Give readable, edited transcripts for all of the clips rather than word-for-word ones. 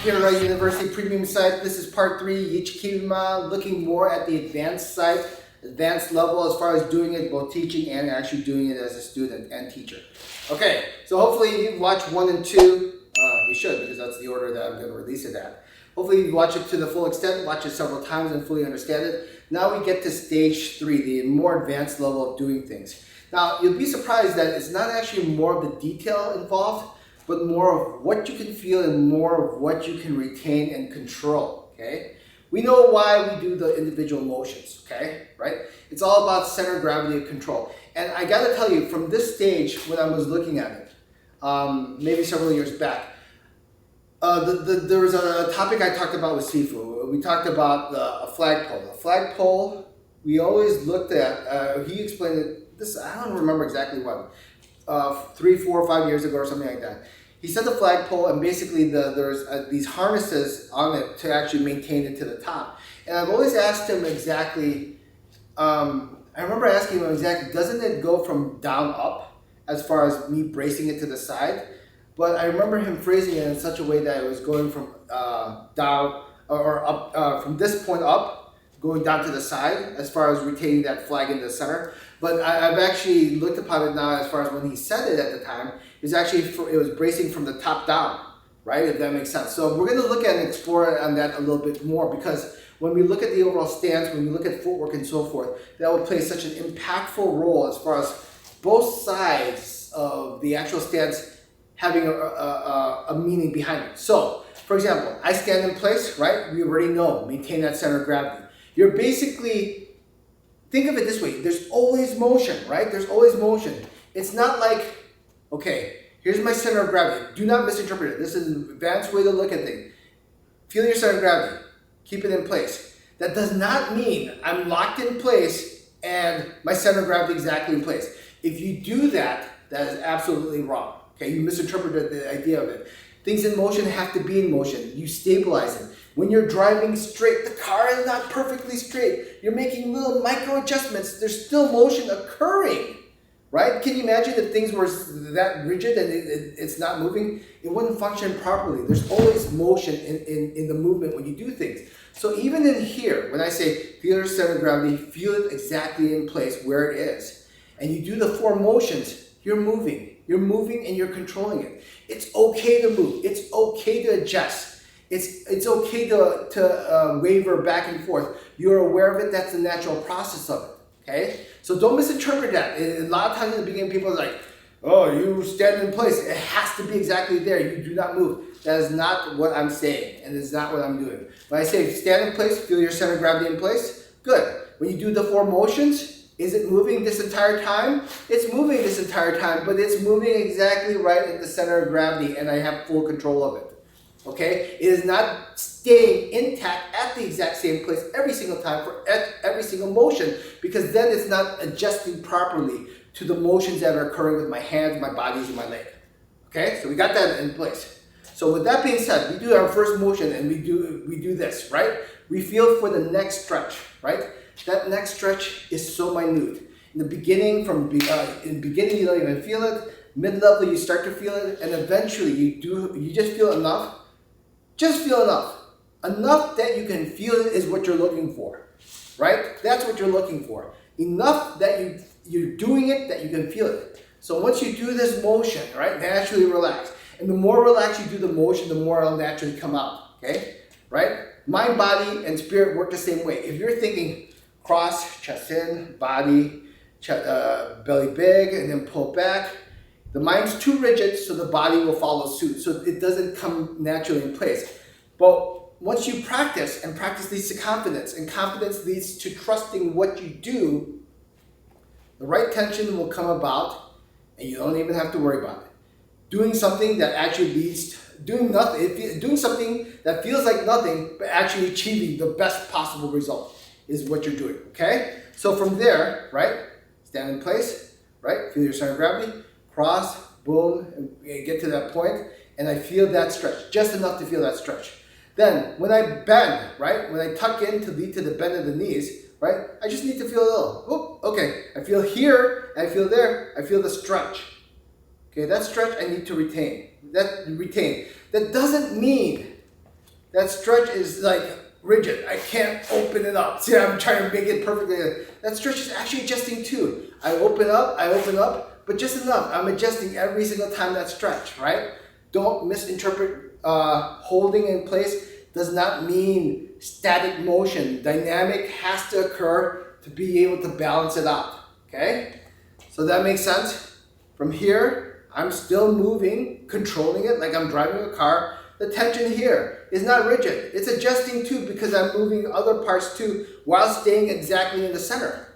Kirin Rise University Premium site. This is part 3, Yichikima, looking more at the advanced site, advanced level as far as doing it, both teaching and actually doing it as a student and teacher. Okay, so hopefully you've watched 1 and 2. You should, because that's the order that I'm going to release it at. Hopefully you watch it to the full extent, watch it several times and fully understand it. Now we get to stage 3, the more advanced level of doing things. Now you'll be surprised that it's not actually more of the detail involved, but more of what you can feel and more of what you can retain and control, okay? We know why we do the individual motions, okay, right? It's all about center of gravity and control. And I gotta tell you, from this stage, when I was looking at it, maybe several years back, there was a topic I talked about with Sifu. We talked about a flagpole. A flagpole, we always looked at, he explained it, this, I don't remember exactly what, 3, 4, 5 years ago or something like that. He said the flagpole, and basically there's these harnesses on it to actually maintain it to the top. And I've always asked him exactly, I remember asking him exactly, doesn't it go from down up as far as me bracing it to the side? But I remember him phrasing it in such a way that it was going from down or up, from this point up, going down to the side as far as retaining that flag in the center. But I've actually looked upon it now as far as when he said it at the time, it was actually, it was bracing from the top down, right? If that makes sense. So we're gonna look at and explore on that a little bit more, because when we look at the overall stance, when we look at footwork and so forth, that will play such an impactful role as far as both sides of the actual stance having a meaning behind it. So, for example, I stand in place, right? We already know, maintain that center of gravity. You're basically, think of it this way, there's always motion, right? There's always motion. It's not like, okay, here's my center of gravity. Do not misinterpret it. This is an advanced way to look at things. Feel your center of gravity. Keep it in place. That does not mean I'm locked in place and my center of gravity exactly in place. If you do that, that is absolutely wrong. Okay, you misinterpreted the idea of it. Things in motion have to be in motion. You stabilize it. When you're driving straight, the car is not perfectly straight. You're making little micro adjustments. There's still motion occurring, right? Can you imagine if things were that rigid and it's not moving? It wouldn't function properly. There's always motion in the movement when you do things. So even in here, when I say feel your center of gravity, feel it exactly in place where it is. And you do the 4 motions, you're moving. You're moving and you're controlling it. It's okay to move. It's okay to adjust. It's okay to waver back and forth. You're aware of it. That's the natural process of it. Okay? So don't misinterpret that. A lot of times in the beginning, people are like, oh, you stand in place. It has to be exactly there. You do not move. That is not what I'm saying, and it's not what I'm doing. When I say stand in place, feel your center of gravity in place, good. When you do the 4 motions, is it moving this entire time? It's moving this entire time, but it's moving exactly right at the center of gravity, and I have full control of it. Okay? It is not staying intact at the exact same place every single time for every single motion, because then it's not adjusting properly to the motions that are occurring with my hands, my bodies, and my leg. Okay? So we got that in place. So with that being said, we do our first motion and we do this, right? We feel for the next stretch, right? That next stretch is so minute. In the beginning, in the beginning you don't even feel it. Mid-level you start to feel it, and eventually you just feel enough. Just feel enough. Enough that you can feel it is what you're looking for, right? That's what you're looking for. Enough that you're doing it that you can feel it. So once you do this motion, right, naturally relax. And the more relaxed you do the motion, the more it'll naturally come out, okay? Right? Mind, body, and spirit work the same way. If you're thinking cross, chest in, body, belly big, and then pull back, the mind's too rigid, so the body will follow suit. So it doesn't come naturally in place. But once you practice, and practice leads to confidence, and confidence leads to trusting what you do, the right tension will come about, and you don't even have to worry about it. Doing something that actually leads to doing nothing, doing something that feels like nothing, but actually achieving the best possible result is what you're doing, okay? So from there, right, stand in place, right, feel your center of gravity, cross, boom, and get to that point, and I feel that stretch, just enough to feel that stretch. Then, when I bend, right, when I tuck in to lead to the bend of the knees, right, I just need to feel a little, whoop, okay, I feel here, I feel there, I feel the stretch. Okay, that stretch I need to retain. That doesn't mean that stretch is like rigid. I can't open it up. See, I'm trying to make it perfectly. That stretch is actually adjusting too. I open up, but just enough. I'm adjusting every single time that stretch, right? Don't misinterpret holding in place does not mean static motion. Dynamic has to occur to be able to balance it out, okay? So that makes sense? From here, I'm still moving, controlling it like I'm driving a car. The tension here is not rigid. It's adjusting too because I'm moving other parts too while staying exactly in the center,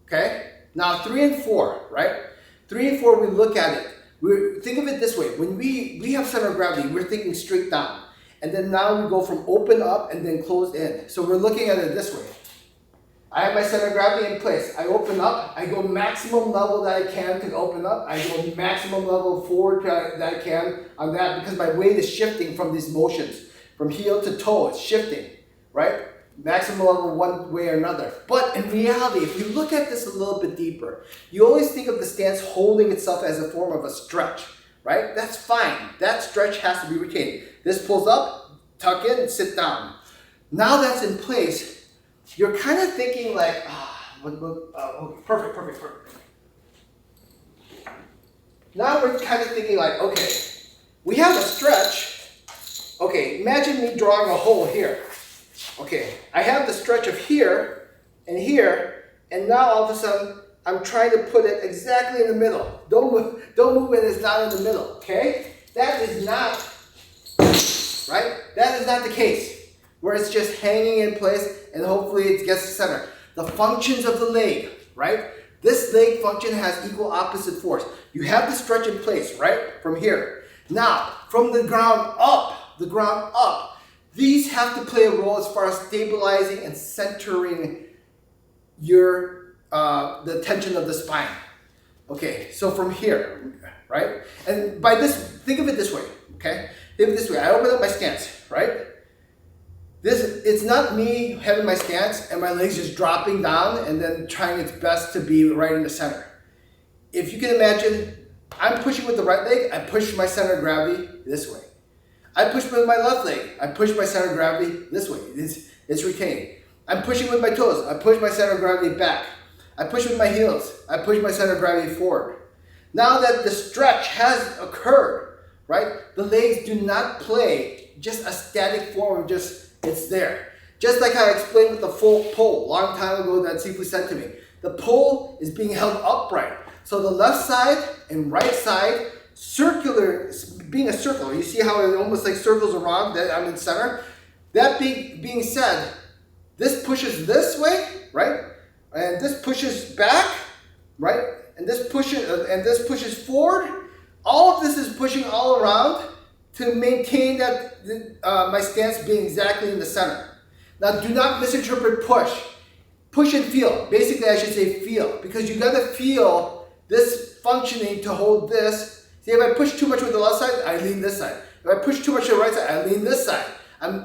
okay? Now 3 and 4, right? 3 and 4, we look at it. Think of it this way. When we have center of gravity, we're thinking straight down. And then now we go from open up and then closed in. So we're looking at it this way. I have my center of gravity in place. I open up. I go maximum level that I can to open up. I go maximum level forward that I can on that because my weight is shifting from these motions. From heel to toe, it's shifting, right? Maximum level one way or another. But in reality, if you look at this a little bit deeper, you always think of the stance holding itself as a form of a stretch, right? That's fine. That stretch has to be retained. This pulls up, tuck in, sit down. Now that's in place, you're kind of thinking like, perfect. Now we're kind of thinking like, okay, we have a stretch. Okay, imagine me drawing a hole here. Okay, I have the stretch of here, and now all of a sudden, I'm trying to put it exactly in the middle. Don't move it, it's not in the middle, okay? That is not, right? That is not the case, where it's just hanging in place and hopefully it gets to center. The functions of the leg, right? This leg function has equal opposite force. You have the stretch in place, right? From here. Now, from the ground up, these have to play a role as far as stabilizing and centering your the tension of the spine. Okay, so from here, right? And by this, think of it this way, okay? Think of it this way. I open up my stance, right? It's not me having my stance and my legs just dropping down and then trying its best to be right in the center. If you can imagine, I'm pushing with the right leg, I push my center of gravity this way. I push with my left leg, I push my center of gravity this way. It's retained. I'm pushing with my toes, I push my center of gravity back. I push with my heels, I push my center of gravity forward. Now that the stretch has occurred, right, the legs do not play just a static form of just, it's there. Just like I explained with the full pole, long time ago that Sifu said to me. The pole is being held upright. So the left side and right side, circular, being a circle. You see how it almost like circles around that I'm in center? That being said, this pushes this way, right? And this pushes back, right? And this pushes forward. All of this is pushing all around to maintain that my stance being exactly in the center. Now, do not misinterpret push. Push and feel. Basically, I should say feel, because you gotta feel this functioning to hold this. See, if I push too much with the left side, I lean this side. If I push too much to the right side, I lean this side.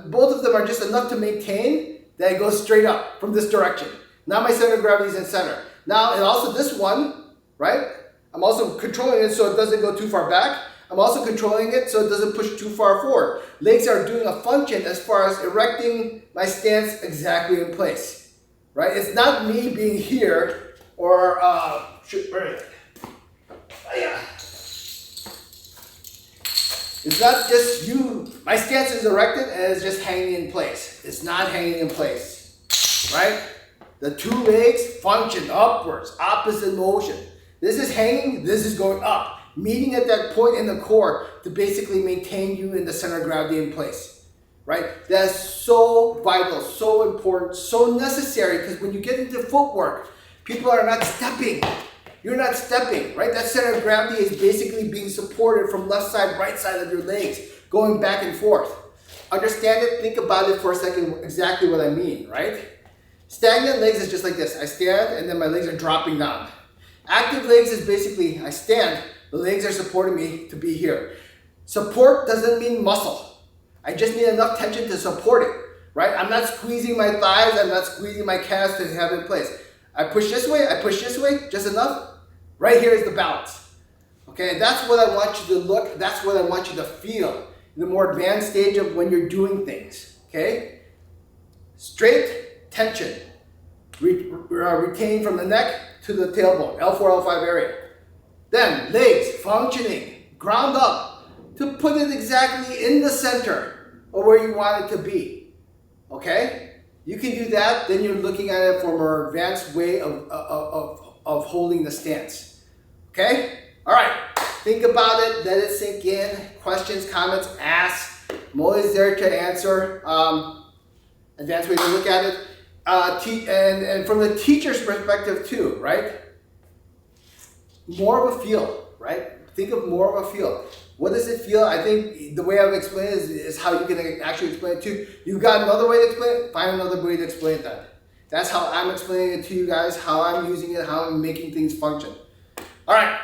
Both of them are just enough to maintain that it goes straight up from this direction. Now my center of gravity is in center. Now, and also this one, right? I'm also controlling it so it doesn't go too far back. I'm also controlling it so it doesn't push too far forward. Legs are doing a function as far as erecting my stance exactly in place, right? It's not me being here or, it's not just you. My stance is erected and it's just hanging in place. It's not hanging in place, right? The two legs function upwards, opposite motion. This is hanging, this is going up. Meeting at that point in the core to basically maintain you in the center of gravity in place, right? That's so vital, so important, so necessary, because when you get into footwork, people are not stepping. You're not stepping, right? That center of gravity is basically being supported from left side, right side of your legs, going back and forth. Understand it? Think about it for a second, exactly what I mean, right? Stagnant legs is just like this. I stand and then my legs are dropping down. Active legs is basically, I stand, the legs are supporting me to be here. Support doesn't mean muscle. I just need enough tension to support it, right? I'm not squeezing my thighs, I'm not squeezing my calves to have it in place. I push this way, just enough. Right here is the balance. Okay, that's what I want you to look, that's what I want you to feel the more advanced stage of when you're doing things, okay? Straight tension, retain from the neck to the tailbone, L4, L5 area. Then legs functioning, ground up, to put it exactly in the center of where you want it to be, okay? You can do that, then you're looking at it from a more advanced way of holding the stance, okay? All right, think about it, let it sink in. Questions, comments, ask. I'm always there to answer. Advanced way to look at it. And from the teacher's perspective too, right? More of a feel, right? Think of more of a feel. What does it feel? I think the way I've explained it is how you can actually explain it too. You've got another way to explain it, find another way to explain it then. That's how I'm explaining it to you guys, how I'm using it, how I'm making things function. All right.